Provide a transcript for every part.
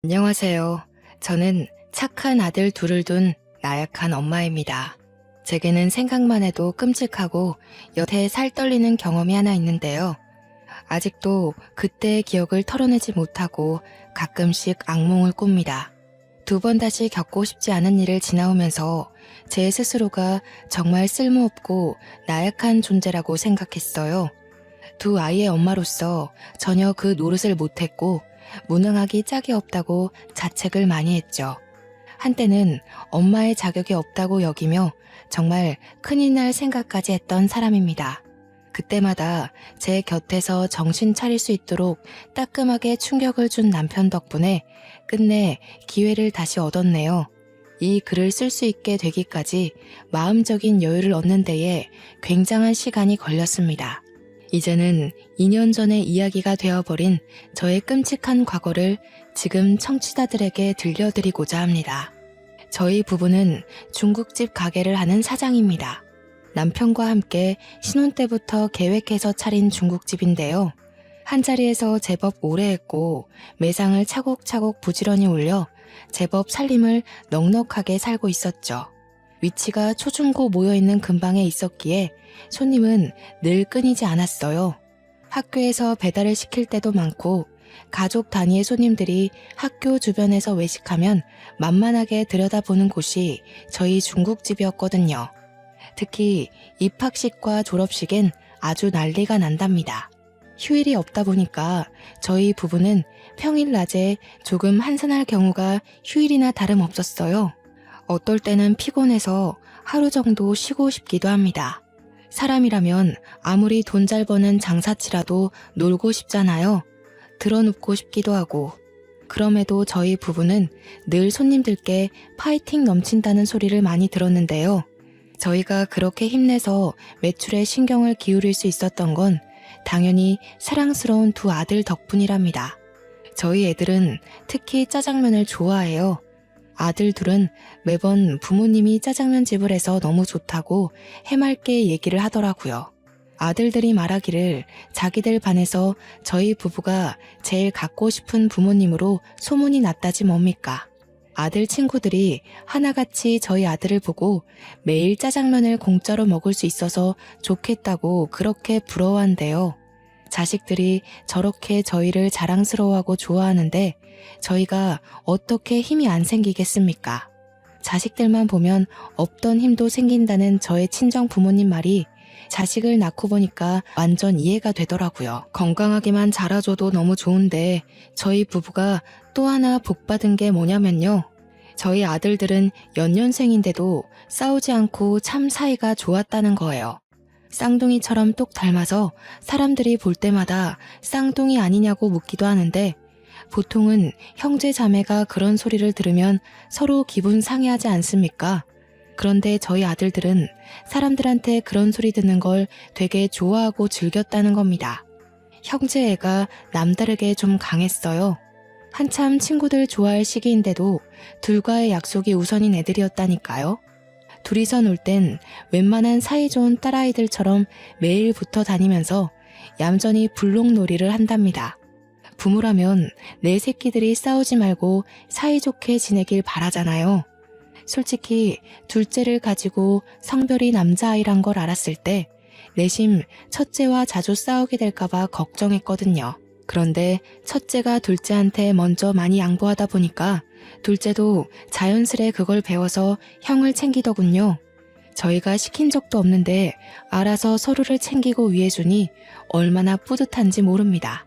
안녕하세요. 저는 착한 아들 둘을 둔 나약한 엄마입니다. 제게는 생각만 해도 끔찍하고 여태 살 떨리는 경험이 하나 있는데요. 아직도 그때의 기억을 털어내지 못하고 가끔씩 악몽을 꿉니다. 두 번 다시 겪고 싶지 않은 일을 지나오면서 제 스스로가 정말 쓸모없고 나약한 존재라고 생각했어요. 두 아이의 엄마로서 전혀 그 노릇을 못했고 무능하기 짝이 없다고 자책을 많이 했죠. 한때는 엄마의 자격이 없다고 여기며 정말 큰일 날 생각까지 했던 사람입니다. 그때마다 제 곁에서 정신 차릴 수 있도록 따끔하게 충격을 준 남편 덕분에 끝내 기회를 다시 얻었네요. 이 글을 쓸 수 있게 되기까지 마음적인 여유를 얻는 데에 굉장한 시간이 걸렸습니다. 이제는 2년 전의 이야기가 되어버린 저의 끔찍한 과거를 지금 청취자들에게 들려드리고자 합니다. 저희 부부는 중국집 가게를 하는 사장입니다. 남편과 함께 신혼 때부터 계획해서 차린 중국집인데요. 한자리에서 제법 오래 했고 매상을 차곡차곡 부지런히 올려 제법 살림을 넉넉하게 살고 있었죠. 위치가 초중고 모여있는 근방에 있었기에 손님은 늘 끊이지 않았어요. 학교에서 배달을 시킬 때도 많고 가족 단위의 손님들이 학교 주변에서 외식하면 만만하게 들여다보는 곳이 저희 중국집이었거든요. 특히 입학식과 졸업식엔 아주 난리가 난답니다. 휴일이 없다 보니까 저희 부부는 평일 낮에 조금 한산할 경우가 휴일이나 다름없었어요. 어떨 때는 피곤해서 하루 정도 쉬고 싶기도 합니다. 사람이라면 아무리 돈 잘 버는 장사치라도 놀고 싶잖아요. 드러눕고 싶기도 하고. 그럼에도 저희 부부는 늘 손님들께 파이팅 넘친다는 소리를 많이 들었는데요. 저희가 그렇게 힘내서 매출에 신경을 기울일 수 있었던 건 당연히 사랑스러운 두 아들 덕분이랍니다. 저희 애들은 특히 짜장면을 좋아해요. 아들 둘은 매번 부모님이 짜장면 집을 해서 너무 좋다고 해맑게 얘기를 하더라고요. 아들들이 말하기를 자기들 반에서 저희 부부가 제일 갖고 싶은 부모님으로 소문이 났다지 뭡니까. 아들 친구들이 하나같이 저희 아들을 보고 매일 짜장면을 공짜로 먹을 수 있어서 좋겠다고 그렇게 부러워한대요. 자식들이 저렇게 저희를 자랑스러워하고 좋아하는데 저희가 어떻게 힘이 안 생기겠습니까? 자식들만 보면 없던 힘도 생긴다는 저의 친정 부모님 말이 자식을 낳고 보니까 완전 이해가 되더라고요. 건강하게만 자라줘도 너무 좋은데 저희 부부가 또 하나 복받은 게 뭐냐면요. 저희 아들들은 연년생인데도 싸우지 않고 참 사이가 좋았다는 거예요. 쌍둥이처럼 똑 닮아서 사람들이 볼 때마다 쌍둥이 아니냐고 묻기도 하는데 보통은 형제 자매가 그런 소리를 들으면 서로 기분 상해하지 않습니까? 그런데 저희 아들들은 사람들한테 그런 소리 듣는 걸 되게 좋아하고 즐겼다는 겁니다. 형제애가 남다르게 좀 강했어요. 한참 친구들 좋아할 시기인데도 둘과의 약속이 우선인 애들이었다니까요. 둘이서 놀 땐 웬만한 사이좋은 딸아이들처럼 매일 붙어 다니면서 얌전히 불록놀이를 한답니다. 부모라면 내 새끼들이 싸우지 말고 사이좋게 지내길 바라잖아요. 솔직히 둘째를 가지고 성별이 남자아이란 걸 알았을 때 내심 첫째와 자주 싸우게 될까봐 걱정했거든요. 그런데 첫째가 둘째한테 먼저 많이 양보하다 보니까 둘째도 자연스레 그걸 배워서 형을 챙기더군요. 저희가 시킨 적도 없는데 알아서 서로를 챙기고 위해주니 얼마나 뿌듯한지 모릅니다.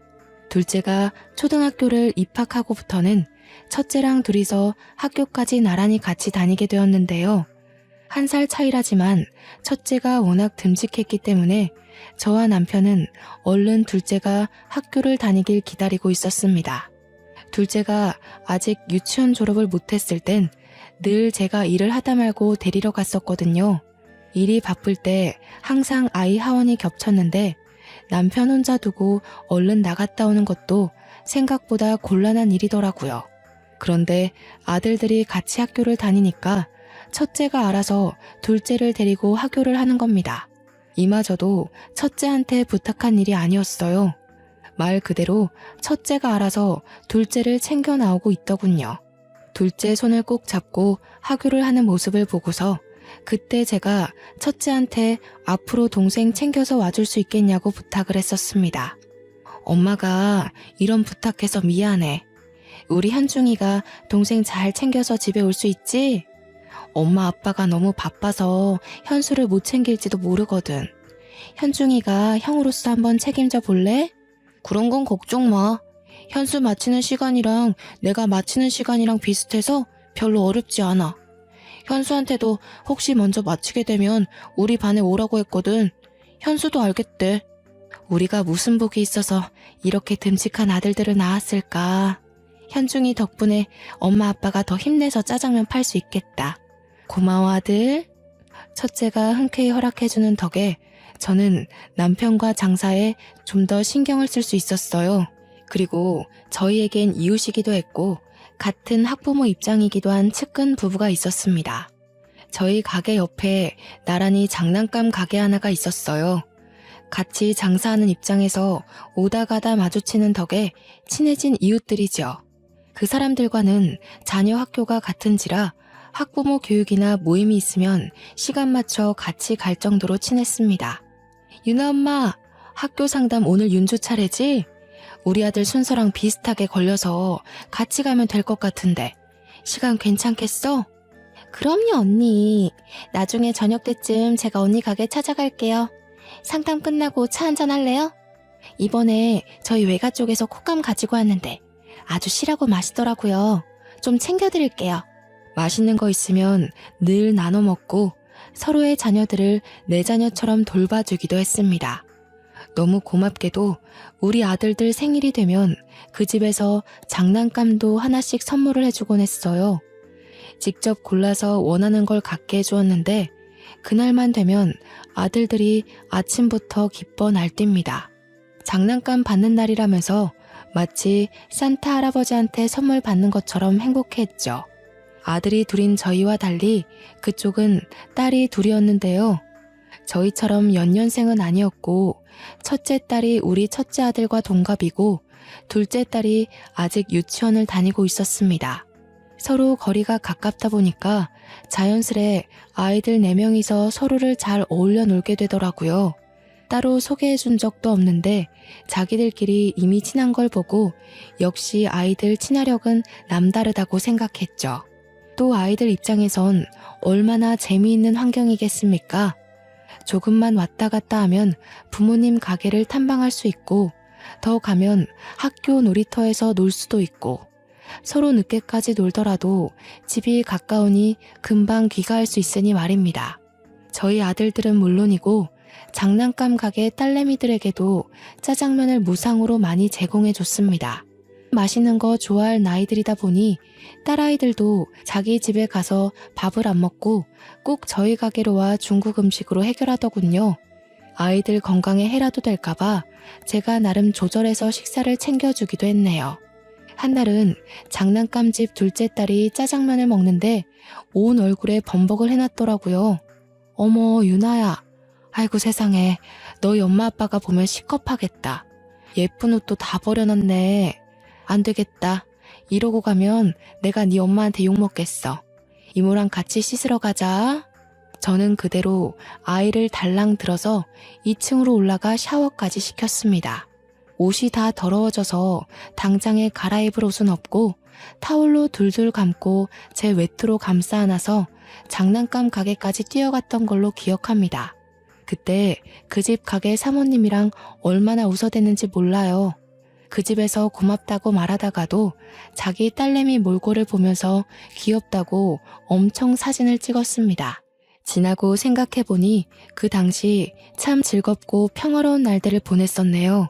둘째가 초등학교를 입학하고부터는 첫째랑 둘이서 학교까지 나란히 같이 다니게 되었는데요. 1살 차이라지만 첫째가 워낙 듬직했기 때문에 저와 남편은 얼른 둘째가 학교를 다니길 기다리고 있었습니다. 둘째가 아직 유치원 졸업을 못했을 땐 늘 제가 일을 하다 말고 데리러 갔었거든요. 일이 바쁠 때 항상 아이 하원이 겹쳤는데 남편 혼자 두고 얼른 나갔다 오는 것도 생각보다 곤란한 일이더라고요. 그런데 아들들이 같이 학교를 다니니까 첫째가 알아서 둘째를 데리고 학교를 하는 겁니다. 이마저도 첫째한테 부탁한 일이 아니었어요. 말 그대로 첫째가 알아서 둘째를 챙겨 나오고 있더군요. 둘째 손을 꼭 잡고 하교를 하는 모습을 보고서 그때 제가 첫째한테 앞으로 동생 챙겨서 와줄 수 있겠냐고 부탁을 했었습니다. 엄마가 이런 부탁해서 미안해. 우리 현중이가 동생 잘 챙겨서 집에 올 수 있지? 엄마 아빠가 너무 바빠서 현수를 못 챙길지도 모르거든. 현중이가 형으로서 한번 책임져 볼래? 그런 건 걱정 마. 현수 마치는 시간이랑 내가 마치는 시간이랑 비슷해서 별로 어렵지 않아. 현수한테도 혹시 먼저 마치게 되면 우리 반에 오라고 했거든. 현수도 알겠대. 우리가 무슨 복이 있어서 이렇게 듬직한 아들들을 낳았을까. 현중이 덕분에 엄마 아빠가 더 힘내서 짜장면 팔 수 있겠다. 고마워 아들. 첫째가 흔쾌히 허락해주는 덕에 저는 남편과 장사에 좀 더 신경을 쓸 수 있었어요. 그리고 저희에겐 이웃이기도 했고 같은 학부모 입장이기도 한 측근 부부가 있었습니다. 저희 가게 옆에 나란히 장난감 가게 하나가 있었어요. 같이 장사하는 입장에서 오다 가다 마주치는 덕에 친해진 이웃들이죠. 그 사람들과는 자녀 학교가 같은지라 학부모 교육이나 모임이 있으면 시간 맞춰 같이 갈 정도로 친했습니다. 유나 엄마, 학교 상담 오늘 윤주 차례지? 우리 아들 순서랑 비슷하게 걸려서 같이 가면 될 것 같은데 시간 괜찮겠어? 그럼요 언니. 나중에 저녁 때쯤 제가 언니 가게 찾아갈게요. 상담 끝나고 차 한잔 할래요? 이번에 저희 외가 쪽에서 콧감 가지고 왔는데 아주 실하고 맛있더라고요. 좀 챙겨드릴게요. 맛있는 거 있으면 늘 나눠 먹고 서로의 자녀들을 내 자녀처럼 돌봐주기도 했습니다. 너무 고맙게도 우리 아들들 생일이 되면 그 집에서 장난감도 하나씩 선물을 해주곤 했어요. 직접 골라서 원하는 걸 갖게 해주었는데 그날만 되면 아들들이 아침부터 기뻐 날뜁니다. 장난감 받는 날이라면서 마치 산타 할아버지한테 선물 받는 것처럼 행복해했죠. 아들이 둘인 저희와 달리 그쪽은 딸이 둘이었는데요. 저희처럼 연년생은 아니었고 첫째 딸이 우리 첫째 아들과 동갑이고 둘째 딸이 아직 유치원을 다니고 있었습니다. 서로 거리가 가깝다 보니까 자연스레 아이들 4명이서 서로를 잘 어울려 놀게 되더라고요. 따로 소개해준 적도 없는데 자기들끼리 이미 친한 걸 보고 역시 아이들 친화력은 남다르다고 생각했죠. 또 아이들 입장에선 얼마나 재미있는 환경이겠습니까? 조금만 왔다 갔다 하면 부모님 가게를 탐방할 수 있고 더 가면 학교 놀이터에서 놀 수도 있고 서로 늦게까지 놀더라도 집이 가까우니 금방 귀가할 수 있으니 말입니다. 저희 아들들은 물론이고 장난감 가게 딸내미들에게도 짜장면을 무상으로 많이 제공해 줬습니다. 맛있는 거 좋아할 나이들이다 보니 딸아이들도 자기 집에 가서 밥을 안 먹고 꼭 저희 가게로 와 중국 음식으로 해결하더군요. 아이들 건강에 해라도 될까봐 제가 나름 조절해서 식사를 챙겨주기도 했네요. 한날은 장난감집 둘째 딸이 짜장면을 먹는데 온 얼굴에 범벅을 해놨더라고요. 어머 유나야, 아이고 세상에, 너희 엄마 아빠가 보면 시겁하겠다. 예쁜 옷도 다 버려놨네. 안 되겠다. 이러고 가면 내가 네 엄마한테 욕먹겠어. 이모랑 같이 씻으러 가자. 저는 그대로 아이를 달랑 들어서 2층으로 올라가 샤워까지 시켰습니다. 옷이 다 더러워져서 당장에 갈아입을 옷은 없고 타올로 둘둘 감고 제 외투로 감싸 안아서 장난감 가게까지 뛰어갔던 걸로 기억합니다. 그때 그 집 가게 사모님이랑 얼마나 웃어댔는지 몰라요. 그 집에서 고맙다고 말하다가도 자기 딸내미 몰골을 보면서 귀엽다고 엄청 사진을 찍었습니다. 지나고 생각해보니 그 당시 참 즐겁고 평화로운 날들을 보냈었네요.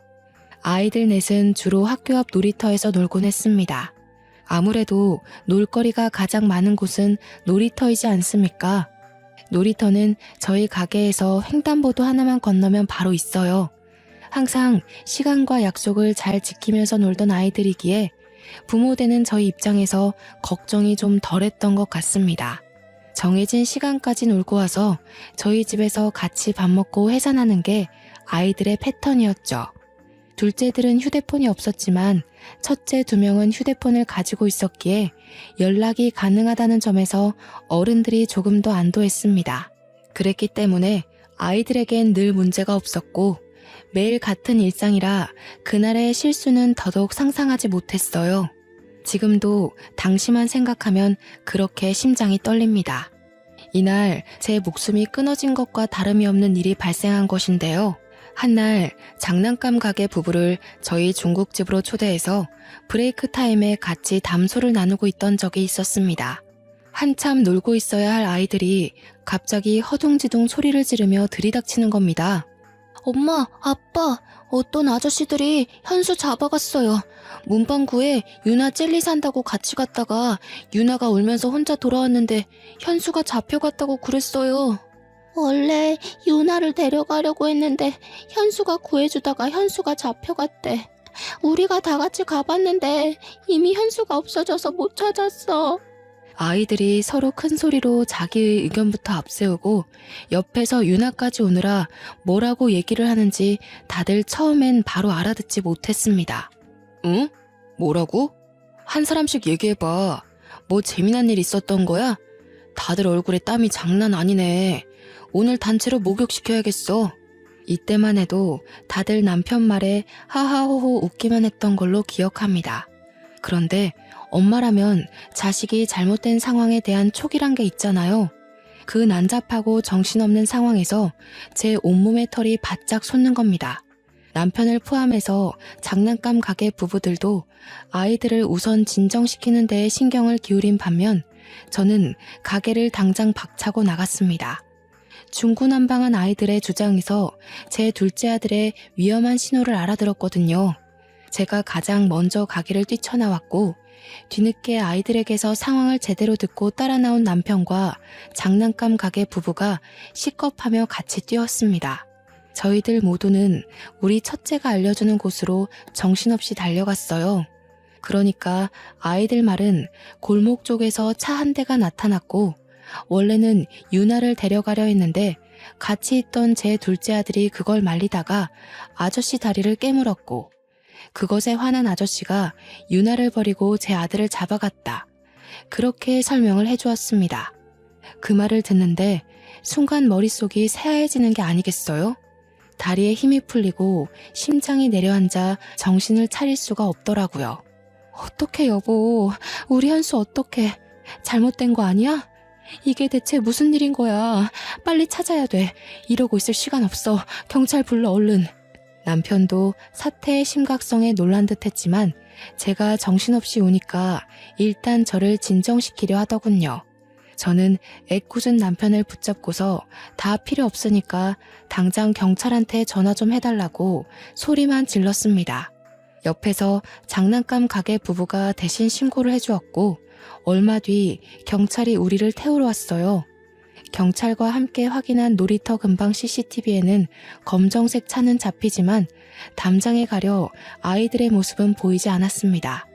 아이들 넷은 주로 학교 앞 놀이터에서 놀곤 했습니다. 아무래도 놀거리가 가장 많은 곳은 놀이터이지 않습니까? 놀이터는 저희 가게에서 횡단보도 하나만 건너면 바로 있어요. 항상 시간과 약속을 잘 지키면서 놀던 아이들이기에 부모 되는 저희 입장에서 걱정이 좀 덜했던 것 같습니다. 정해진 시간까지 놀고 와서 저희 집에서 같이 밥 먹고 해산하는 게 아이들의 패턴이었죠. 둘째들은 휴대폰이 없었지만 첫째 2명은 휴대폰을 가지고 있었기에 연락이 가능하다는 점에서 어른들이 조금 더 안도했습니다. 그랬기 때문에 아이들에겐 늘 문제가 없었고 매일 같은 일상이라 그날의 실수는 더더욱 상상하지 못했어요. 지금도 당시만 생각하면 그렇게 심장이 떨립니다. 이날 제 목숨이 끊어진 것과 다름이 없는 일이 발생한 것인데요. 한날 장난감 가게 부부를 저희 중국집으로 초대해서 브레이크 타임에 같이 담소를 나누고 있던 적이 있었습니다. 한참 놀고 있어야 할 아이들이 갑자기 허둥지둥 소리를 지르며 들이닥치는 겁니다. 엄마, 아빠, 어떤 아저씨들이 현수 잡아갔어요. 문방구에 유나 젤리 산다고 같이 갔다가 유나가 울면서 혼자 돌아왔는데 현수가 잡혀갔다고 그랬어요. 원래 유나를 데려가려고 했는데 현수가 구해주다가 현수가 잡혀갔대. 우리가 다 같이 가봤는데 이미 현수가 없어져서 못 찾았어. 아이들이 서로 큰 소리로 자기의 의견부터 앞세우고 옆에서 유나까지 오느라 뭐라고 얘기를 하는지 다들 처음엔 바로 알아듣지 못했습니다. 응? 뭐라고? 한 사람씩 얘기해봐. 뭐 재미난 일 있었던 거야? 다들 얼굴에 땀이 장난 아니네. 오늘 단체로 목욕시켜야겠어. 이때만 해도 다들 남편 말에 하하호호 웃기만 했던 걸로 기억합니다. 그런데 엄마라면 자식이 잘못된 상황에 대한 촉이란 게 있잖아요. 그 난잡하고 정신없는 상황에서 제 온몸의 털이 바짝 솟는 겁니다. 남편을 포함해서 장난감 가게 부부들도 아이들을 우선 진정시키는 데에 신경을 기울인 반면 저는 가게를 당장 박차고 나갔습니다. 중구난방한 아이들의 주장에서 제 둘째 아들의 위험한 신호를 알아들었거든요. 제가 가장 먼저 가게를 뛰쳐나왔고 뒤늦게 아이들에게서 상황을 제대로 듣고 따라 나온 남편과 장난감 가게 부부가 식겁하며 같이 뛰었습니다. 저희들 모두는 우리 첫째가 알려주는 곳으로 정신없이 달려갔어요. 그러니까 아이들 말은 골목 쪽에서 차 한 대가 나타났고 원래는 유나를 데려가려 했는데 같이 있던 제 둘째 아들이 그걸 말리다가 아저씨 다리를 깨물었고 그것에 화난 아저씨가 유나를 버리고 제 아들을 잡아갔다. 그렇게 설명을 해주었습니다. 그 말을 듣는데 순간 머릿속이 새하얘지는 게 아니겠어요? 다리에 힘이 풀리고 심장이 내려앉아 정신을 차릴 수가 없더라고요. 어떡해 여보, 우리 현수 어떡해. 잘못된 거 아니야? 이게 대체 무슨 일인 거야. 빨리 찾아야 돼. 이러고 있을 시간 없어. 경찰 불러 얼른. 남편도 사태의 심각성에 놀란 듯 했지만 제가 정신없이 오니까 일단 저를 진정시키려 하더군요. 저는 애꿎은 남편을 붙잡고서 다 필요 없으니까 당장 경찰한테 전화 좀 해달라고 소리만 질렀습니다. 옆에서 장난감 가게 부부가 대신 신고를 해주었고 얼마 뒤 경찰이 우리를 태우러 왔어요. 경찰과 함께 확인한 놀이터 근방 CCTV에는 검정색 차는 잡히지만 담장에 가려 아이들의 모습은 보이지 않았습니다.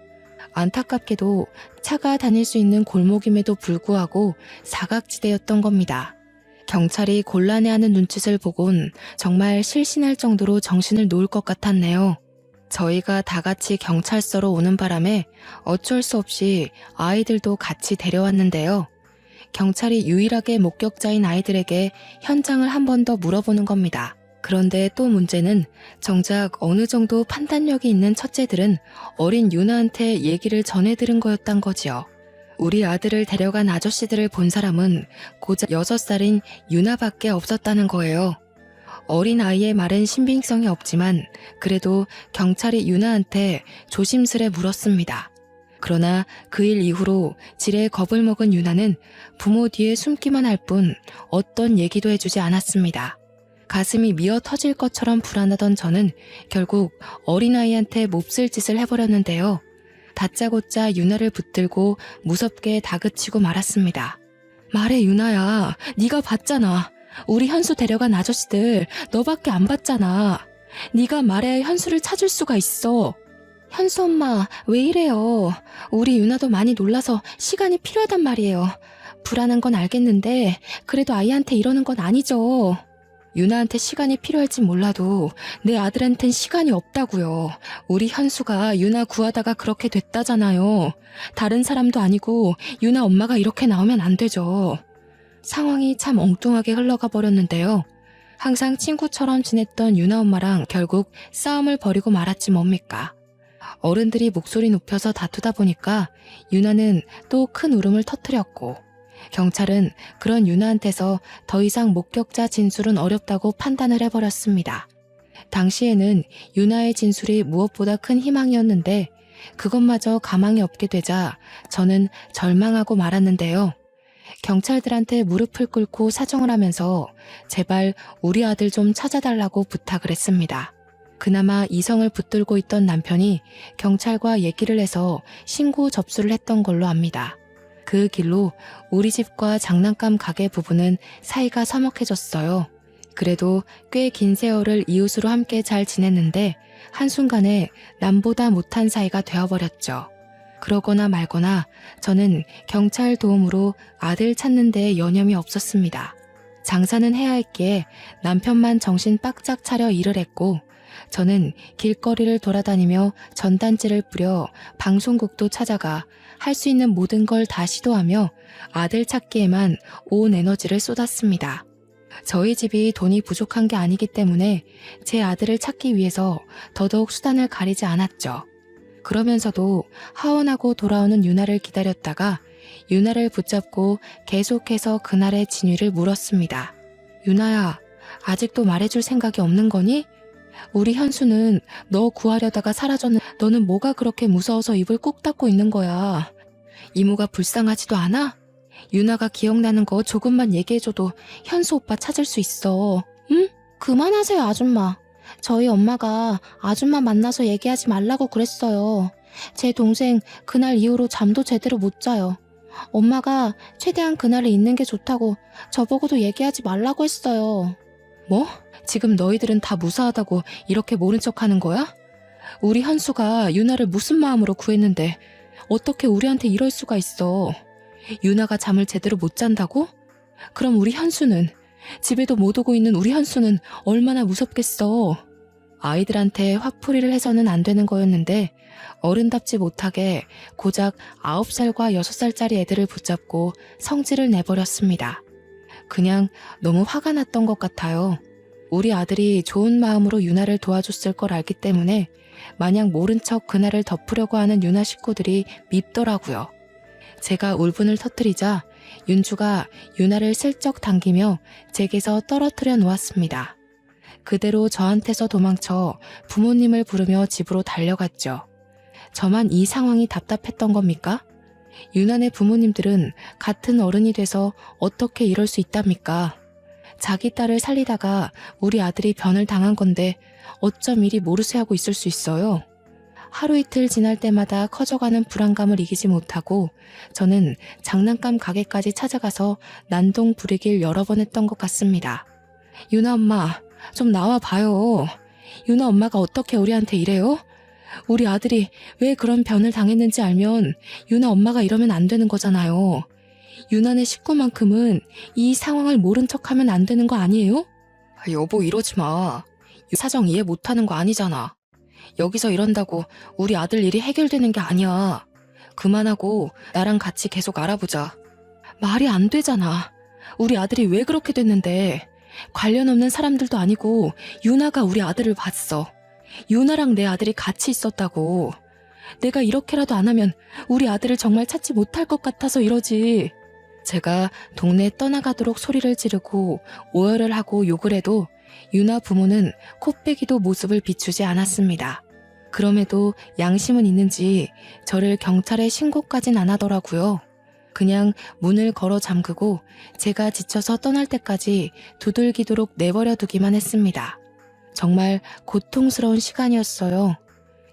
안타깝게도 차가 다닐 수 있는 골목임에도 불구하고 사각지대였던 겁니다. 경찰이 곤란해하는 눈짓을 보곤 정말 실신할 정도로 정신을 놓을 것 같았네요. 저희가 다 같이 경찰서로 오는 바람에 어쩔 수 없이 아이들도 같이 데려왔는데요. 경찰이 유일하게 목격자인 아이들에게 현장을 한 번 더 물어보는 겁니다. 그런데 또 문제는 정작 어느 정도 판단력이 있는 첫째들은 어린 유나한테 얘기를 전해 들은 거였단 거지요. 우리 아들을 데려간 아저씨들을 본 사람은 고작 6살인 유나밖에 없었다는 거예요. 어린 아이의 말은 신빙성이 없지만 그래도 경찰이 유나한테 조심스레 물었습니다. 그러나 그 일 이후로 지레 겁을 먹은 유나는 부모 뒤에 숨기만 할 뿐 어떤 얘기도 해주지 않았습니다. 가슴이 미어 터질 것처럼 불안하던 저는 결국 어린아이한테 몹쓸 짓을 해버렸는데요. 다짜고짜 유나를 붙들고 무섭게 다그치고 말았습니다. 말해 유나야, 네가 봤잖아. 우리 현수 데려간 아저씨들 너밖에 안 봤잖아. 네가 말해야 현수를 찾을 수가 있어. 현수 엄마, 왜 이래요? 우리 유나도 많이 놀라서 시간이 필요하단 말이에요. 불안한 건 알겠는데 그래도 아이한테 이러는 건 아니죠. 유나한테 시간이 필요할진 몰라도 내 아들한텐 시간이 없다고요. 우리 현수가 유나 구하다가 그렇게 됐다잖아요. 다른 사람도 아니고 유나 엄마가 이렇게 나오면 안 되죠. 상황이 참 엉뚱하게 흘러가 버렸는데요. 항상 친구처럼 지냈던 유나 엄마랑 결국 싸움을 벌이고 말았지 뭡니까. 어른들이 목소리 높여서 다투다 보니까 유나는 또 큰 울음을 터뜨렸고, 경찰은 그런 유나한테서 더 이상 목격자 진술은 어렵다고 판단을 해버렸습니다. 당시에는 유나의 진술이 무엇보다 큰 희망이었는데 그것마저 가망이 없게 되자 저는 절망하고 말았는데요. 경찰들한테 무릎을 꿇고 사정을 하면서 제발 우리 아들 좀 찾아달라고 부탁을 했습니다. 그나마 이성을 붙들고 있던 남편이 경찰과 얘기를 해서 신고 접수를 했던 걸로 압니다. 그 길로 우리 집과 장난감 가게 부부는 사이가 서먹해졌어요. 그래도 꽤 긴 세월을 이웃으로 함께 잘 지냈는데 한순간에 남보다 못한 사이가 되어버렸죠. 그러거나 말거나 저는 경찰 도움으로 아들 찾는 데 여념이 없었습니다. 장사는 해야 했기에 남편만 정신 바짝 차려 일을 했고, 저는 길거리를 돌아다니며 전단지를 뿌려 방송국도 찾아가 할 수 있는 모든 걸 다 시도하며 아들 찾기에만 온 에너지를 쏟았습니다. 저희 집이 돈이 부족한 게 아니기 때문에 제 아들을 찾기 위해서 더더욱 수단을 가리지 않았죠. 그러면서도 하원하고 돌아오는 유나를 기다렸다가 유나를 붙잡고 계속해서 그날의 진위를 물었습니다. 유나야, 아직도 말해줄 생각이 없는 거니? 우리 현수는 너 구하려다가 사라졌는데 너는 뭐가 그렇게 무서워서 입을 꾹 닫고 있는 거야. 이모가 불쌍하지도 않아? 유나가 기억나는 거 조금만 얘기해줘도 현수 오빠 찾을 수 있어. 응? 그만하세요, 아줌마. 저희 엄마가 아줌마 만나서 얘기하지 말라고 그랬어요. 제 동생 그날 이후로 잠도 제대로 못 자요. 엄마가 최대한 그날에 있는 게 좋다고 저보고도 얘기하지 말라고 했어요. 뭐? 지금 너희들은 다 무사하다고 이렇게 모른 척하는 거야? 우리 현수가 유나를 무슨 마음으로 구했는데 어떻게 우리한테 이럴 수가 있어. 유나가 잠을 제대로 못 잔다고? 그럼 우리 현수는, 집에도 못 오고 있는 우리 현수는 얼마나 무섭겠어. 아이들한테 화풀이를 해서는 안 되는 거였는데 어른답지 못하게 고작 9살과 6살짜리 애들을 붙잡고 성질을 내버렸습니다. 그냥 너무 화가 났던 것 같아요. 우리 아들이 좋은 마음으로 유나를 도와줬을 걸 알기 때문에 마냥 모른 척 그날을 덮으려고 하는 유나 식구들이 밉더라고요. 제가 울분을 터뜨리자 윤주가 유나를 슬쩍 당기며 제게서 떨어뜨려 놓았습니다. 그대로 저한테서 도망쳐 부모님을 부르며 집으로 달려갔죠. 저만 이 상황이 답답했던 겁니까? 유나네 부모님들은 같은 어른이 돼서 어떻게 이럴 수 있답니까? 자기 딸을 살리다가 우리 아들이 변을 당한 건데 어쩜 이리 모르쇠하고 있을 수 있어요? 하루 이틀 지날 때마다 커져가는 불안감을 이기지 못하고 저는 장난감 가게까지 찾아가서 난동 부리길 여러 번 했던 것 같습니다. 유나 엄마, 좀 나와 봐요. 유나 엄마가 어떻게 우리한테 이래요? 우리 아들이 왜 그런 변을 당했는지 알면 유나 엄마가 이러면 안 되는 거잖아요. 유나네 식구만큼은 이 상황을 모른 척하면 안 되는 거 아니에요? 여보, 이러지 마. 사정 이해 못하는 거 아니잖아. 여기서 이런다고 우리 아들 일이 해결되는 게 아니야. 그만하고 나랑 같이 계속 알아보자. 말이 안 되잖아. 우리 아들이 왜 그렇게 됐는데. 관련 없는 사람들도 아니고 유나가 우리 아들을 봤어. 유나랑 내 아들이 같이 있었다고. 내가 이렇게라도 안 하면 우리 아들을 정말 찾지 못할 것 같아서 이러지. 제가 동네에 떠나가도록 소리를 지르고 오열을 하고 욕을 해도 유나 부모는 코빼기도 모습을 비추지 않았습니다. 그럼에도 양심은 있는지 저를 경찰에 신고까진 안 하더라고요. 그냥 문을 걸어 잠그고 제가 지쳐서 떠날 때까지 두들기도록 내버려 두기만 했습니다. 정말 고통스러운 시간이었어요.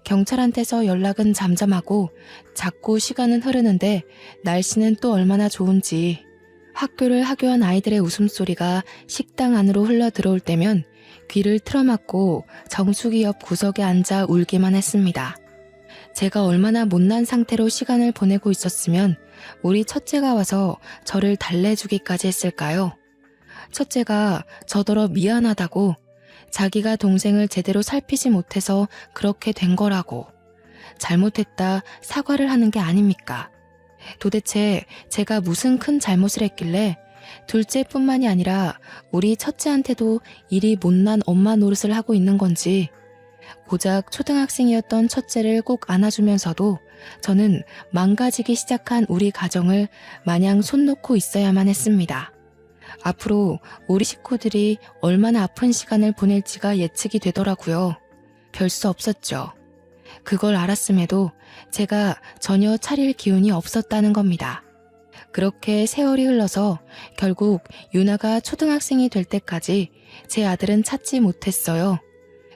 경찰한테서 연락은 잠잠하고 자꾸 시간은 흐르는데 날씨는 또 얼마나 좋은지. 학교를 하교한 아이들의 웃음소리가 식당 안으로 흘러 들어올 때면 귀를 틀어막고 정수기 옆 구석에 앉아 울기만 했습니다. 제가 얼마나 못난 상태로 시간을 보내고 있었으면 우리 첫째가 와서 저를 달래주기까지 했을까요? 첫째가 저더러 미안하다고, 자기가 동생을 제대로 살피지 못해서 그렇게 된 거라고, 잘못했다 사과를 하는 게 아닙니까? 도대체 제가 무슨 큰 잘못을 했길래 둘째뿐만이 아니라 우리 첫째한테도 이리 못난 엄마 노릇을 하고 있는 건지. 고작 초등학생이었던 첫째를 꼭 안아주면서도 저는 망가지기 시작한 우리 가정을 마냥 손 놓고 있어야만 했습니다. 앞으로 우리 식구들이 얼마나 아픈 시간을 보낼지가 예측이 되더라고요. 별 수 없었죠. 그걸 알았음에도 제가 전혀 차릴 기운이 없었다는 겁니다. 그렇게 세월이 흘러서 결국 유나가 초등학생이 될 때까지 제 아들은 찾지 못했어요.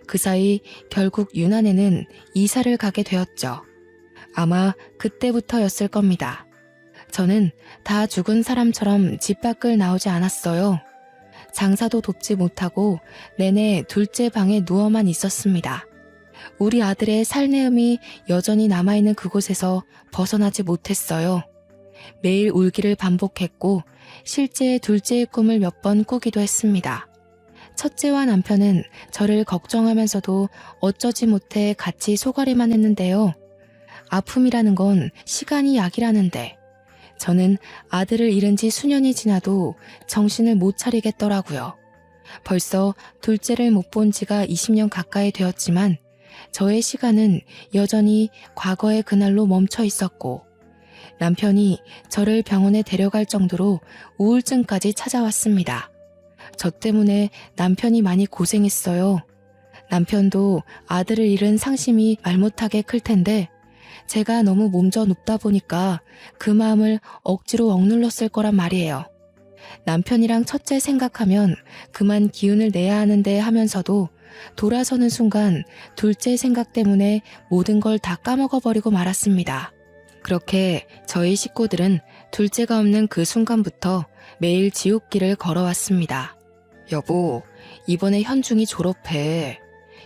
그 사이 결국 유나네는 이사를 가게 되었죠. 아마 그때부터였을 겁니다. 저는 다 죽은 사람처럼 집 밖을 나오지 않았어요. 장사도 돕지 못하고 내내 둘째 방에 누워만 있었습니다. 우리 아들의 살내음이 여전히 남아있는 그곳에서 벗어나지 못했어요. 매일 울기를 반복했고 실제 둘째의 꿈을 몇 번 꾸기도 했습니다. 첫째와 남편은 저를 걱정하면서도 어쩌지 못해 같이 소가리만 했는데요. 아픔이라는 건 시간이 약이라는데 저는 아들을 잃은 지 수년이 지나도 정신을 못 차리겠더라고요. 벌써 둘째를 못 본 지가 20년 가까이 되었지만 저의 시간은 여전히 과거의 그날로 멈춰 있었고 남편이 저를 병원에 데려갈 정도로 우울증까지 찾아왔습니다. 저 때문에 남편이 많이 고생했어요. 남편도 아들을 잃은 상심이 말 못하게 클 텐데 제가 너무 몸져 눕다 보니까 그 마음을 억지로 억눌렀을 거란 말이에요. 남편이랑 첫째 생각하면 그만 기운을 내야 하는데 하면서도 돌아서는 순간 둘째 생각 때문에 모든 걸 다 까먹어버리고 말았습니다. 그렇게 저희 식구들은 둘째가 없는 그 순간부터 매일 지옥길을 걸어왔습니다. 여보, 이번에 현중이 졸업해.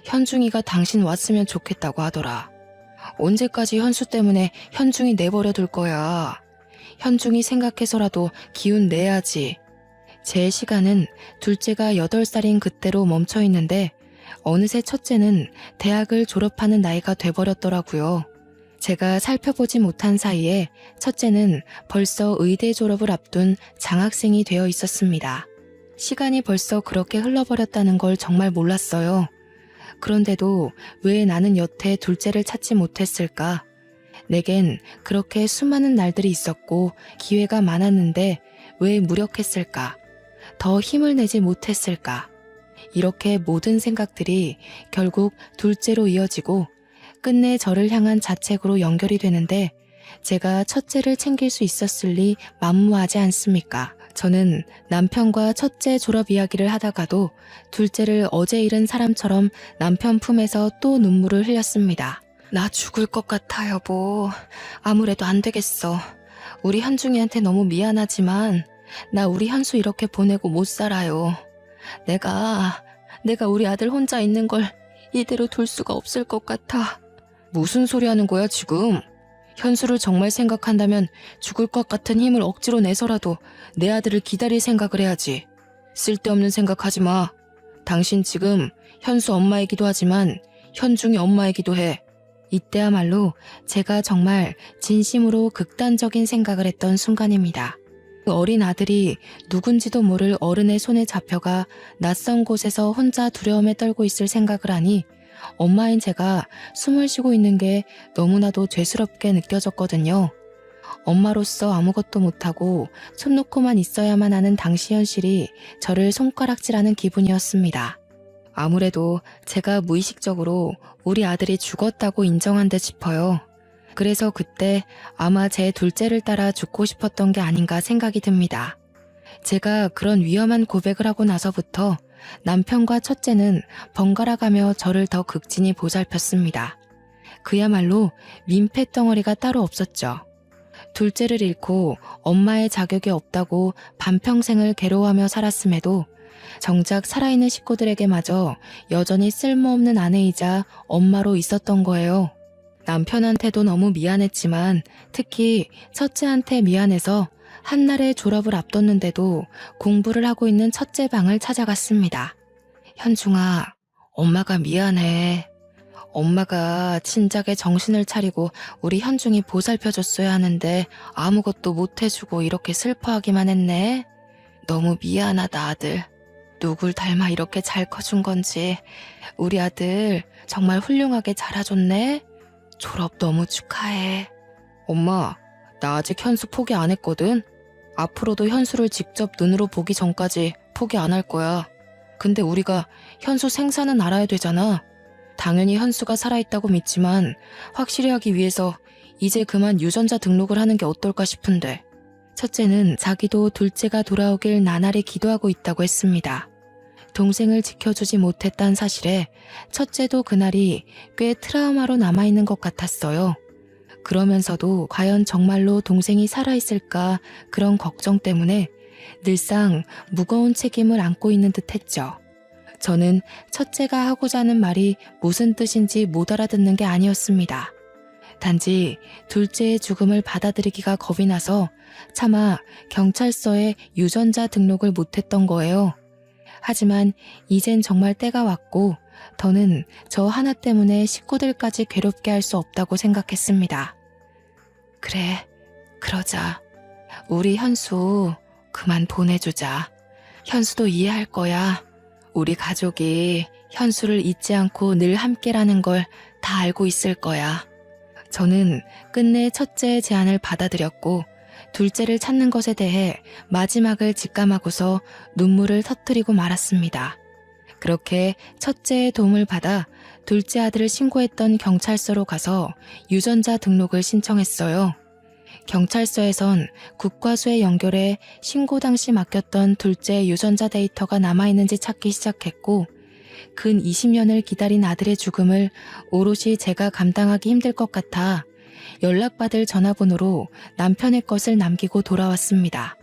현중이가 당신 왔으면 좋겠다고 하더라. 언제까지 현수 때문에 현중이 내버려 둘 거야. 현중이 생각해서라도 기운 내야지. 제 시간은 둘째가 8살인 그때로 멈춰 있는데 어느새 첫째는 대학을 졸업하는 나이가 돼버렸더라고요. 제가 살펴보지 못한 사이에 첫째는 벌써 의대 졸업을 앞둔 장학생이 되어 있었습니다. 시간이 벌써 그렇게 흘러버렸다는 걸 정말 몰랐어요. 그런데도 왜 나는 여태 둘째를 찾지 못했을까? 내겐 그렇게 수많은 날들이 있었고 기회가 많았는데 왜 무력했을까? 더 힘을 내지 못했을까? 이렇게 모든 생각들이 결국 둘째로 이어지고 끝내 저를 향한 자책으로 연결이 되는데 제가 첫째를 챙길 수 있었을 리 만무하지 않습니까? 저는 남편과 첫째 졸업 이야기를 하다가도 둘째를 어제 잃은 사람처럼 남편 품에서 또 눈물을 흘렸습니다. 나 죽을 것 같아, 여보. 아무래도 안 되겠어. 우리 현중이한테 너무 미안하지만 나 우리 현수 이렇게 보내고 못 살아요. 내가 우리 아들 혼자 있는 걸 이대로 둘 수가 없을 것 같아. 무슨 소리 하는 거야, 지금? 현수를 정말 생각한다면 죽을 것 같은 힘을 억지로 내서라도 내 아들을 기다릴 생각을 해야지. 쓸데없는 생각하지 마. 당신 지금 현수 엄마이기도 하지만 현중이 엄마이기도 해. 이때야말로 제가 정말 진심으로 극단적인 생각을 했던 순간입니다. 그 어린 아들이 누군지도 모를 어른의 손에 잡혀가 낯선 곳에서 혼자 두려움에 떨고 있을 생각을 하니 엄마인 제가 숨을 쉬고 있는 게 너무나도 죄스럽게 느껴졌거든요. 엄마로서 아무것도 못하고 손 놓고만 있어야만 하는 당시 현실이 저를 손가락질하는 기분이었습니다. 아무래도 제가 무의식적으로 우리 아들이 죽었다고 인정한 듯 싶어요. 그래서 그때 아마 제 둘째를 따라 죽고 싶었던 게 아닌가 생각이 듭니다. 제가 그런 위험한 고백을 하고 나서부터 남편과 첫째는 번갈아가며 저를 더 극진히 보살폈습니다. 그야말로 민폐덩어리가 따로 없었죠. 둘째를 잃고 엄마의 자격이 없다고 반평생을 괴로워하며 살았음에도 정작 살아있는 식구들에게마저 여전히 쓸모없는 아내이자 엄마로 있었던 거예요. 남편한테도 너무 미안했지만 특히 첫째한테 미안해서 한날의 졸업을 앞뒀는데도 공부를 하고 있는 첫째 방을 찾아갔습니다. 현중아, 엄마가 미안해. 엄마가 진작에 정신을 차리고 우리 현중이 보살펴줬어야 하는데 아무것도 못해주고 이렇게 슬퍼하기만 했네. 너무 미안하다, 아들. 누굴 닮아 이렇게 잘 커준 건지. 우리 아들 정말 훌륭하게 자라줬네. 졸업 너무 축하해. 엄마, 나 아직 현수 포기 안 했거든. 앞으로도 현수를 직접 눈으로 보기 전까지 포기 안 할 거야. 근데 우리가 현수 생사는 알아야 되잖아. 당연히 현수가 살아있다고 믿지만 확실히 하기 위해서 이제 그만 유전자 등록을 하는 게 어떨까 싶은데. 첫째는 자기도 둘째가 돌아오길 나날이 기도하고 있다고 했습니다. 동생을 지켜주지 못했다는 사실에 첫째도 그날이 꽤 트라우마로 남아있는 것 같았어요. 그러면서도 과연 정말로 동생이 살아있을까 그런 걱정 때문에 늘상 무거운 책임을 안고 있는 듯 했죠. 저는 첫째가 하고자 하는 말이 무슨 뜻인지 못 알아듣는 게 아니었습니다. 단지 둘째의 죽음을 받아들이기가 겁이 나서 차마 경찰서에 유전자 등록을 못했던 거예요. 하지만 이젠 정말 때가 왔고 더는 저 하나 때문에 식구들까지 괴롭게 할 수 없다고 생각했습니다. 그래, 그러자. 우리 현수 그만 보내주자. 현수도 이해할 거야. 우리 가족이 현수를 잊지 않고 늘 함께라는 걸 다 알고 있을 거야. 저는 끝내 첫째의 제안을 받아들였고 둘째를 찾는 것에 대해 마지막을 직감하고서 눈물을 터뜨리고 말았습니다. 그렇게 첫째의 도움을 받아 둘째 아들을 신고했던 경찰서로 가서 유전자 등록을 신청했어요. 경찰서에선 국과수에 연결해 신고 당시 맡겼던 둘째의 유전자 데이터가 남아있는지 찾기 시작했고 근 20년을 기다린 아들의 죽음을 오롯이 제가 감당하기 힘들 것 같아 연락받을 전화번호로 남편의 것을 남기고 돌아왔습니다.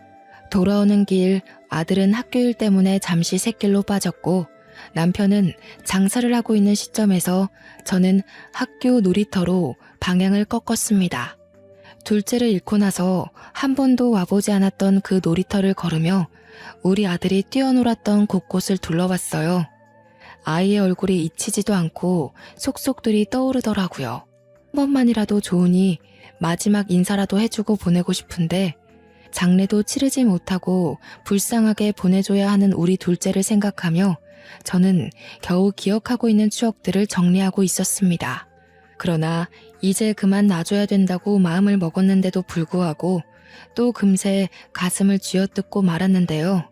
돌아오는 길 아들은 학교일 때문에 잠시 샛길로 빠졌고 남편은 장사를 하고 있는 시점에서 저는 학교 놀이터로 방향을 꺾었습니다. 둘째를 잃고 나서 한 번도 와보지 않았던 그 놀이터를 걸으며 우리 아들이 뛰어놀았던 곳곳을 둘러봤어요. 아이의 얼굴이 잊히지도 않고 속속들이 떠오르더라고요. 한 번만이라도 좋으니 마지막 인사라도 해주고 보내고 싶은데 장례도 치르지 못하고 불쌍하게 보내줘야 하는 우리 둘째를 생각하며 저는 겨우 기억하고 있는 추억들을 정리하고 있었습니다. 그러나 이제 그만 놔줘야 된다고 마음을 먹었는데도 불구하고 또 금세 가슴을 쥐어뜯고 말았는데요.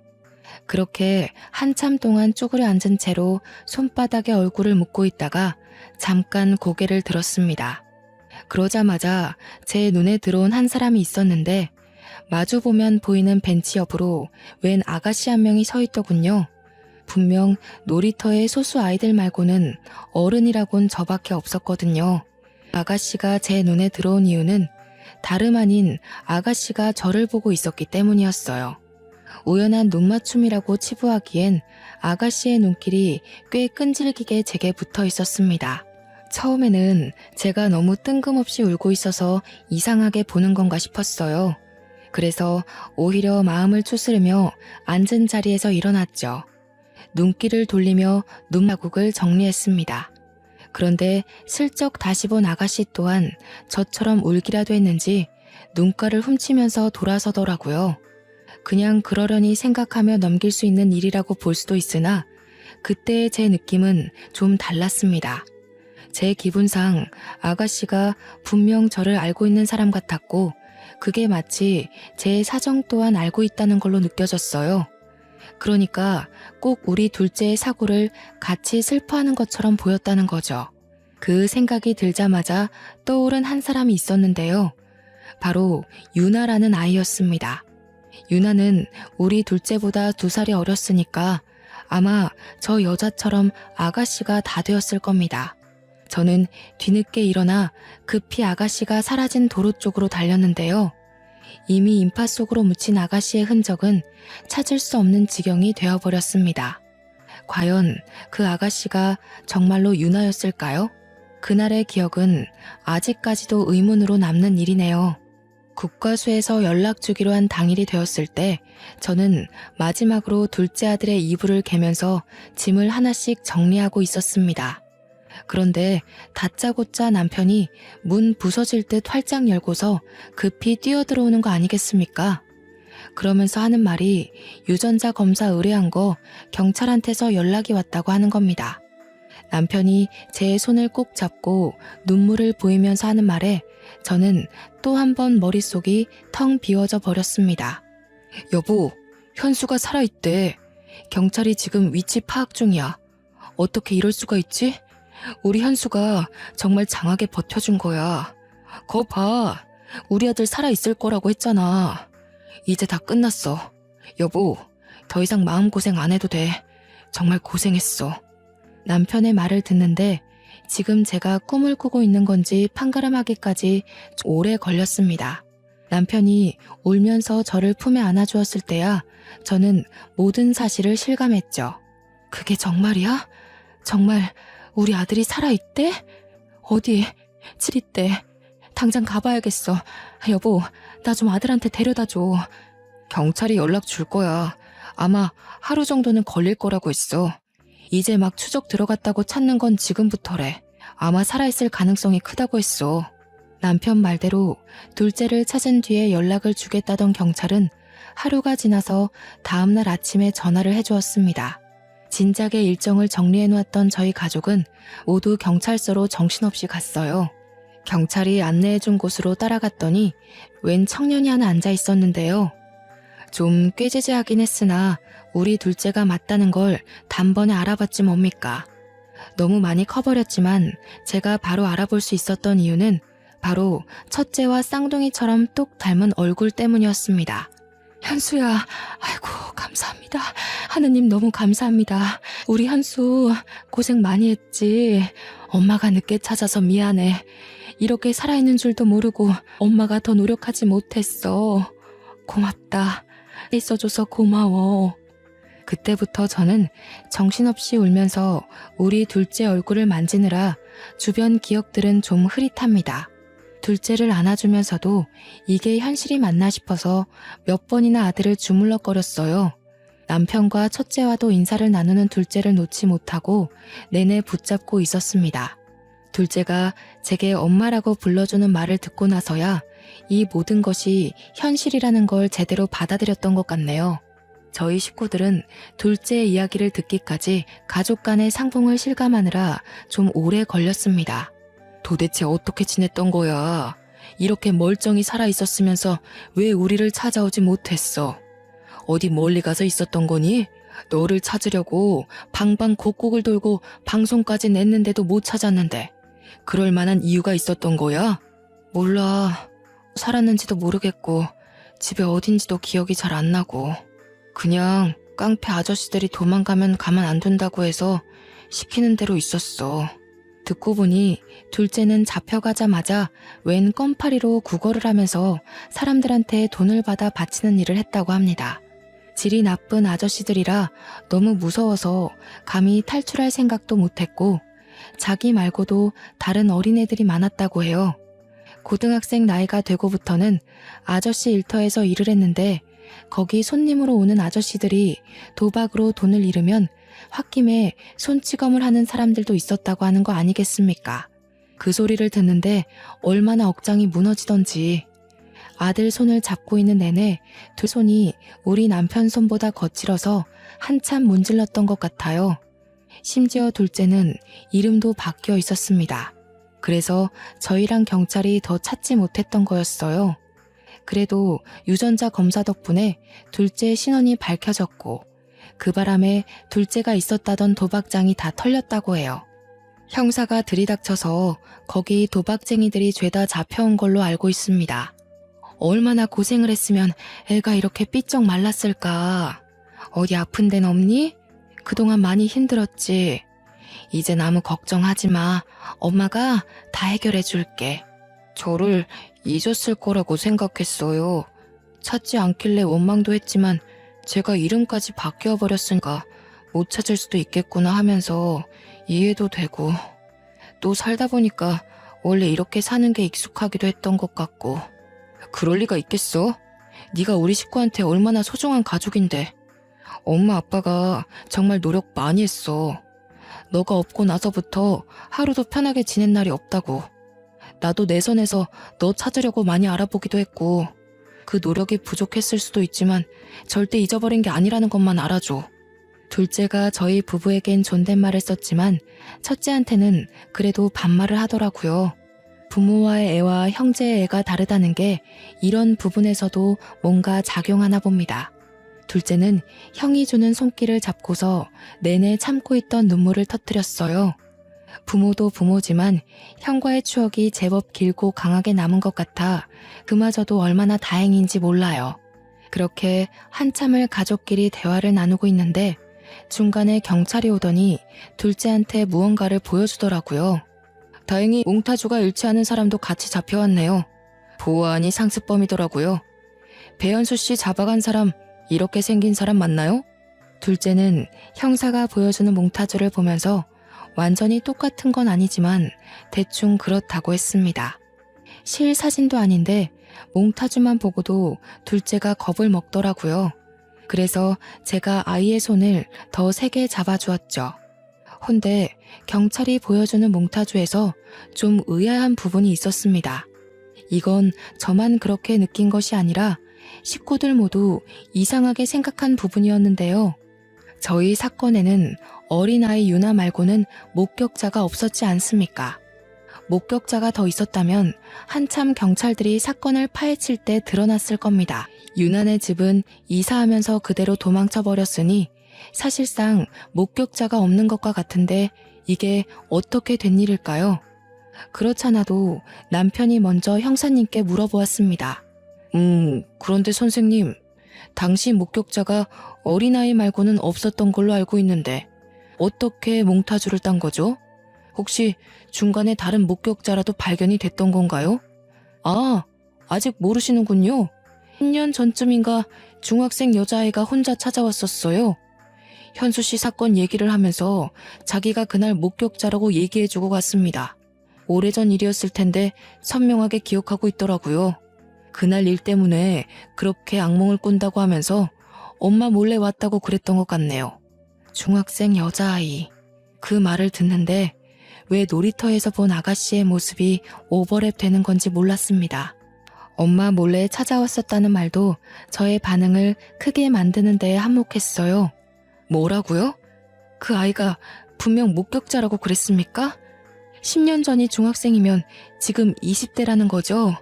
그렇게 한참 동안 쪼그려 앉은 채로 손바닥에 얼굴을 묻고 있다가 잠깐 고개를 들었습니다. 그러자마자 제 눈에 들어온 한 사람이 있었는데 마주보면 보이는 벤치 옆으로 웬 아가씨 한 명이 서 있더군요. 분명 놀이터의 소수 아이들 말고는 어른이라곤 저밖에 없었거든요. 아가씨가 제 눈에 들어온 이유는 다름 아닌 아가씨가 저를 보고 있었기 때문이었어요. 우연한 눈맞춤이라고 치부하기엔 아가씨의 눈길이 꽤 끈질기게 제게 붙어 있었습니다. 처음에는 제가 너무 뜬금없이 울고 있어서 이상하게 보는 건가 싶었어요. 그래서 오히려 마음을 추스르며 앉은 자리에서 일어났죠. 눈길을 돌리며 눈마국을 정리했습니다. 그런데 슬쩍 다시 본 아가씨 또한 저처럼 울기라도 했는지 눈가를 훔치면서 돌아서더라고요. 그냥 그러려니 생각하며 넘길 수 있는 일이라고 볼 수도 있으나 그때의 제 느낌은 좀 달랐습니다. 제 기분상 아가씨가 분명 저를 알고 있는 사람 같았고 그게 마치 제 사정 또한 알고 있다는 걸로 느껴졌어요. 그러니까 꼭 우리 둘째의 사고를 같이 슬퍼하는 것처럼 보였다는 거죠. 그 생각이 들자마자 떠오른 한 사람이 있었는데요. 바로 유나라는 아이였습니다. 유나는 우리 둘째보다 2살이 어렸으니까 아마 저 여자처럼 아가씨가 다 되었을 겁니다. 저는 뒤늦게 일어나 급히 아가씨가 사라진 도로 쪽으로 달렸는데요. 이미 인파 속으로 묻힌 아가씨의 흔적은 찾을 수 없는 지경이 되어버렸습니다. 과연 그 아가씨가 정말로 유나였을까요? 그날의 기억은 아직까지도 의문으로 남는 일이네요. 국과수에서 연락 주기로 한 당일이 되었을 때 저는 마지막으로 둘째 아들의 이불을 개면서 짐을 하나씩 정리하고 있었습니다. 그런데 다짜고짜 남편이 문 부서질 듯 활짝 열고서 급히 뛰어들어오는 거 아니겠습니까? 그러면서 하는 말이 유전자 검사 의뢰한 거 경찰한테서 연락이 왔다고 하는 겁니다. 남편이 제 손을 꼭 잡고 눈물을 보이면서 하는 말에 저는 또 한 번 머릿속이 텅 비워져 버렸습니다. 여보, 현수가 살아있대. 경찰이 지금 위치 파악 중이야. 어떻게 이럴 수가 있지? 우리 현수가 정말 장하게 버텨준 거야. 거 봐. 우리 아들 살아있을 거라고 했잖아. 이제 다 끝났어. 여보, 더 이상 마음고생 안 해도 돼. 정말 고생했어. 남편의 말을 듣는데 지금 제가 꿈을 꾸고 있는 건지 판가름하기까지 오래 걸렸습니다. 남편이 울면서 저를 품에 안아주었을 때야 저는 모든 사실을 실감했죠. 그게 정말이야? 정말 우리 아들이 살아있대? 어디? 치리대. 당장 가봐야겠어. 여보, 나 좀 아들한테 데려다줘. 경찰이 연락 줄 거야. 아마 하루 정도는 걸릴 거라고 했어. 이제 막 추적 들어갔다고 찾는 건 지금부터래. 아마 살아있을 가능성이 크다고 했어. 남편 말대로 둘째를 찾은 뒤에 연락을 주겠다던 경찰은 하루가 지나서 다음날 아침에 전화를 해주었습니다. 진작에 일정을 정리해놓았던 저희 가족은 모두 경찰서로 정신없이 갔어요. 경찰이 안내해준 곳으로 따라갔더니 웬 청년이 하나 앉아 있었는데요. 좀 꾀지지하긴 했으나 우리 둘째가 맞다는 걸 단번에 알아봤지 뭡니까. 너무 많이 커버렸지만 제가 바로 알아볼 수 있었던 이유는 바로 첫째와 쌍둥이처럼 똑 닮은 얼굴 때문이었습니다. 현수야, 아이고 감사합니다. 하느님 너무 감사합니다. 우리 현수 고생 많이 했지. 엄마가 늦게 찾아서 미안해. 이렇게 살아있는 줄도 모르고 엄마가 더 노력하지 못했어. 고맙다. 있어줘서 고마워. 그때부터 저는 정신없이 울면서 우리 둘째 얼굴을 만지느라 주변 기억들은 좀 흐릿합니다. 둘째를 안아주면서도 이게 현실이 맞나 싶어서 몇 번이나 아들을 주물럭거렸어요. 남편과 첫째와도 인사를 나누는 둘째를 놓지 못하고 내내 붙잡고 있었습니다. 둘째가 제게 엄마라고 불러주는 말을 듣고 나서야 이 모든 것이 현실이라는 걸 제대로 받아들였던 것 같네요. 저희 식구들은 둘째의 이야기를 듣기까지 가족 간의 상봉을 실감하느라 좀 오래 걸렸습니다. 도대체 어떻게 지냈던 거야? 이렇게 멀쩡히 살아있었으면서 왜 우리를 찾아오지 못했어? 어디 멀리 가서 있었던 거니? 너를 찾으려고 방방곡곡을 돌고 방송까지 냈는데도 못 찾았는데 그럴 만한 이유가 있었던 거야? 몰라. 살았는지도 모르겠고 집에 어딘지도 기억이 잘 안 나고 그냥 깡패 아저씨들이 도망가면 가만 안 둔다고 해서 시키는 대로 있었어. 듣고 보니 둘째는 잡혀가자마자 웬 껌파리로 구걸을 하면서 사람들한테 돈을 받아 바치는 일을 했다고 합니다. 질이 나쁜 아저씨들이라 너무 무서워서 감히 탈출할 생각도 못했고 자기 말고도 다른 어린애들이 많았다고 해요. 고등학생 나이가 되고부터는 아저씨 일터에서 일을 했는데 거기 손님으로 오는 아저씨들이 도박으로 돈을 잃으면 홧김에 손찌검을 하는 사람들도 있었다고 하는 거 아니겠습니까? 그 소리를 듣는데 얼마나 억장이 무너지던지. 아들 손을 잡고 있는 내내 두 손이 우리 남편 손보다 거칠어서 한참 문질렀던 것 같아요. 심지어 둘째는 이름도 바뀌어 있었습니다. 그래서 저희랑 경찰이 더 찾지 못했던 거였어요. 그래도 유전자 검사 덕분에 둘째의 신원이 밝혀졌고 그 바람에 둘째가 있었다던 도박장이 다 털렸다고 해요. 형사가 들이닥쳐서 거기 도박쟁이들이 죄다 잡혀온 걸로 알고 있습니다. 얼마나 고생을 했으면 애가 이렇게 삐쩍 말랐을까. 어디 아픈 데는 없니? 그동안 많이 힘들었지. 이젠 아무 걱정하지 마. 엄마가 다 해결해 줄게. 저를 잊었을 거라고 생각했어요. 찾지 않길래 원망도 했지만 제가 이름까지 바뀌어버렸으니까 못 찾을 수도 있겠구나 하면서 이해도 되고 또 살다 보니까 원래 이렇게 사는 게 익숙하기도 했던 것 같고 그럴 리가 있겠어? 네가 우리 식구한테 얼마나 소중한 가족인데. 엄마 아빠가 정말 노력 많이 했어. 너가 없고 나서부터 하루도 편하게 지낸 날이 없다고. 나도 내 선에서 너 찾으려고 많이 알아보기도 했고 그 노력이 부족했을 수도 있지만 절대 잊어버린 게 아니라는 것만 알아줘. 둘째가 저희 부부에겐 존댓말을 썼지만 첫째한테는 그래도 반말을 하더라고요. 부모와의 애와 형제의 애가 다르다는 게 이런 부분에서도 뭔가 작용하나 봅니다. 둘째는 형이 주는 손길을 잡고서 내내 참고 있던 눈물을 터뜨렸어요. 부모도 부모지만 형과의 추억이 제법 길고 강하게 남은 것 같아 그마저도 얼마나 다행인지 몰라요. 그렇게 한참을 가족끼리 대화를 나누고 있는데 중간에 경찰이 오더니 둘째한테 무언가를 보여주더라고요. 다행히 몽타주가 잃지 않은 사람도 같이 잡혀왔네요. 보아하니 상습범이더라고요. 배현수 씨 잡아간 사람 이렇게 생긴 사람 맞나요? 둘째는 형사가 보여주는 몽타주를 보면서 완전히 똑같은 건 아니지만 대충 그렇다고 했습니다. 실 사진도 아닌데 몽타주만 보고도 둘째가 겁을 먹더라고요. 그래서 제가 아이의 손을 더 세게 잡아주었죠. 헌데 경찰이 보여주는 몽타주에서 좀 의아한 부분이 있었습니다. 이건 저만 그렇게 느낀 것이 아니라 식구들 모두 이상하게 생각한 부분이었는데요. 저희 사건에는 어린아이 유나 말고는 목격자가 없었지 않습니까? 목격자가 더 있었다면 한참 경찰들이 사건을 파헤칠 때 드러났을 겁니다. 유나네 집은 이사하면서 그대로 도망쳐 버렸으니 사실상 목격자가 없는 것과 같은데 이게 어떻게 된 일일까요? 그렇잖아도 남편이 먼저 형사님께 물어보았습니다. 그런데 선생님, 당시 목격자가 어린아이 말고는 없었던 걸로 알고 있는데 어떻게 몽타주를 딴 거죠? 혹시 중간에 다른 목격자라도 발견이 됐던 건가요? 아, 아직 모르시는군요. 10년 전쯤인가 중학생 여자아이가 혼자 찾아왔었어요. 현수 씨 사건 얘기를 하면서 자기가 그날 목격자라고 얘기해주고 갔습니다. 오래전 일이었을 텐데 선명하게 기억하고 있더라고요. 그날 일 때문에 그렇게 악몽을 꾼다고 하면서 엄마 몰래 왔다고 그랬던 것 같네요. 중학생 여자아이. 그 말을 듣는데 왜 놀이터에서 본 아가씨의 모습이 오버랩 되는 건지 몰랐습니다. 엄마 몰래 찾아왔었다는 말도 저의 반응을 크게 만드는 데 한몫했어요. 뭐라고요? 그 아이가 분명 목격자라고 그랬습니까? 10년 전이 중학생이면 지금 20대라는 거죠?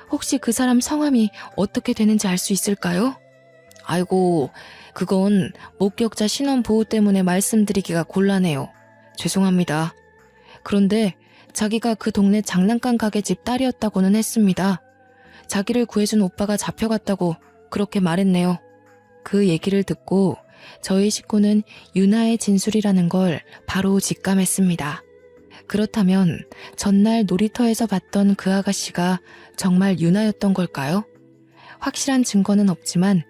혹시 그 사람 성함이 어떻게 되는지 알 수 있을까요? 아이고, 그건 목격자 신원 보호 때문에 말씀드리기가 곤란해요. 죄송합니다. 그런데 자기가 그 동네 장난감 가게 집 딸이었다고는 했습니다. 자기를 구해준 오빠가 잡혀갔다고 그렇게 말했네요. 그 얘기를 듣고 저희 식구는 유나의 진술이라는 걸 바로 직감했습니다. 그렇다면 전날 놀이터에서 봤던 그 아가씨가 정말 유나였던 걸까요? 확실한 증거는 없지만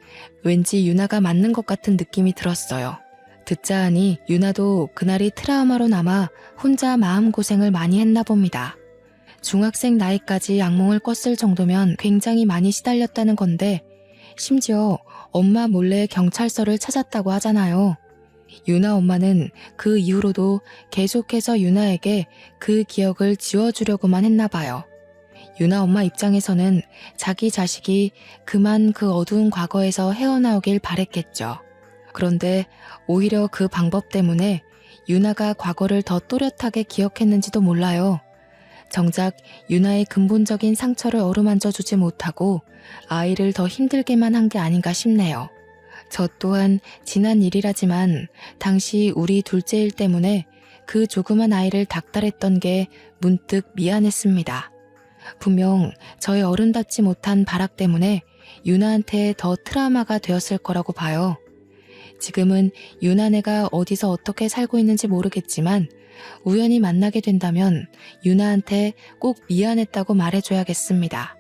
왠지 유나가 맞는 것 같은 느낌이 들었어요. 듣자 하니 유나도 그날이 트라우마로 남아 혼자 마음고생을 많이 했나 봅니다. 중학생 나이까지 악몽을 꿨을 정도면 굉장히 많이 시달렸다는 건데 심지어 엄마 몰래 경찰서를 찾았다고 하잖아요. 유나 엄마는 그 이후로도 계속해서 유나에게 그 기억을 지워주려고만 했나 봐요. 유나 엄마 입장에서는 자기 자식이 그만 그 어두운 과거에서 헤어나오길 바랬겠죠. 그런데 오히려 그 방법 때문에 유나가 과거를 더 또렷하게 기억했는지도 몰라요. 정작 유나의 근본적인 상처를 어루만져 주지 못하고 아이를 더 힘들게만 한 게 아닌가 싶네요. 저 또한 지난 일이라지만 당시 우리 둘째 일 때문에 그 조그만 아이를 닥달했던 게 문득 미안했습니다. 분명 저의 어른답지 못한 발악 때문에 유나한테 더 트라우마가 되었을 거라고 봐요. 지금은 유나네가 어디서 어떻게 살고 있는지 모르겠지만 우연히 만나게 된다면 유나한테 꼭 미안했다고 말해줘야겠습니다.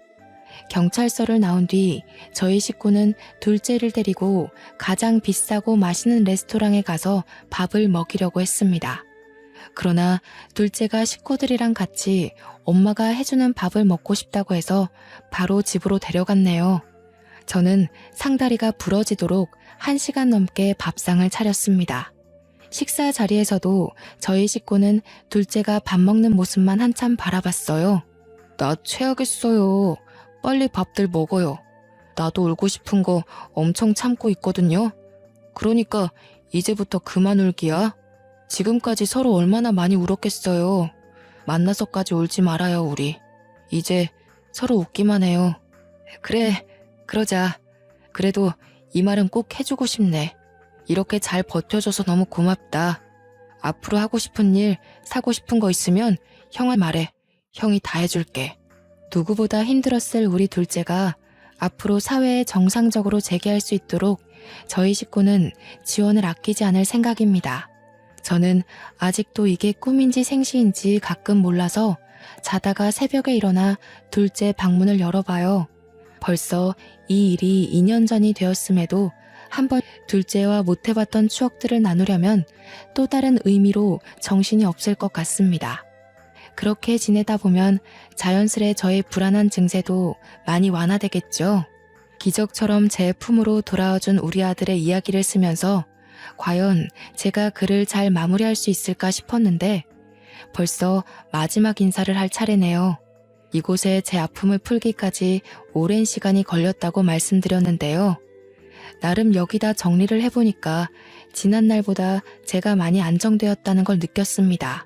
경찰서를 나온 뒤 저희 식구는 둘째를 데리고 가장 비싸고 맛있는 레스토랑에 가서 밥을 먹이려고 했습니다. 그러나 둘째가 식구들이랑 같이 엄마가 해주는 밥을 먹고 싶다고 해서 바로 집으로 데려갔네요. 저는 상다리가 부러지도록 1시간 넘게 밥상을 차렸습니다. 식사 자리에서도 저희 식구는 둘째가 밥 먹는 모습만 한참 바라봤어요. 나 체하겠어요. 빨리 밥들 먹어요. 나도 울고 싶은 거 엄청 참고 있거든요. 그러니까 이제부터 그만 울기야. 지금까지 서로 얼마나 많이 울었겠어요. 만나서까지 울지 말아요, 우리. 이제 서로 웃기만 해요. 그래, 그러자. 그래도 이 말은 꼭 해주고 싶네. 이렇게 잘 버텨줘서 너무 고맙다. 앞으로 하고 싶은 일, 사고 싶은 거 있으면 형한테 말해. 형이 다 해줄게. 누구보다 힘들었을 우리 둘째가 앞으로 사회에 정상적으로 재기할 수 있도록 저희 식구는 지원을 아끼지 않을 생각입니다. 저는 아직도 이게 꿈인지 생시인지 가끔 몰라서 자다가 새벽에 일어나 둘째 방문을 열어봐요. 벌써 이 일이 2년 전이 되었음에도 한번 둘째와 못해봤던 추억들을 나누려면 또 다른 의미로 정신이 없을 것 같습니다. 그렇게 지내다 보면 자연스레 저의 불안한 증세도 많이 완화되겠죠. 기적처럼 제 품으로 돌아와준 우리 아들의 이야기를 쓰면서 과연 제가 글을 잘 마무리할 수 있을까 싶었는데 벌써 마지막 인사를 할 차례네요. 이곳에 제 아픔을 풀기까지 오랜 시간이 걸렸다고 말씀드렸는데요. 나름 여기다 정리를 해보니까 지난날보다 제가 많이 안정되었다는 걸 느꼈습니다.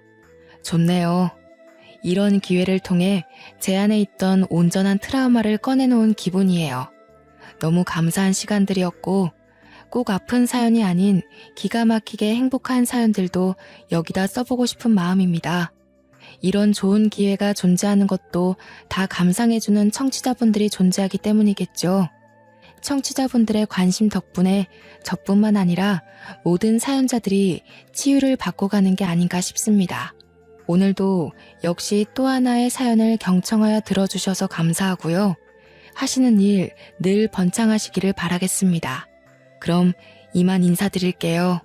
좋네요. 이런 기회를 통해 제 안에 있던 온전한 트라우마를 꺼내놓은 기분이에요. 너무 감사한 시간들이었고 꼭 아픈 사연이 아닌 기가 막히게 행복한 사연들도 여기다 써보고 싶은 마음입니다. 이런 좋은 기회가 존재하는 것도 다 감상해주는 청취자분들이 존재하기 때문이겠죠. 청취자분들의 관심 덕분에 저뿐만 아니라 모든 사연자들이 치유를 받고 가는 게 아닌가 싶습니다. 오늘도 역시 또 하나의 사연을 경청하여 들어주셔서 감사하고요. 하시는 일 늘 번창하시기를 바라겠습니다. 그럼 이만 인사드릴게요.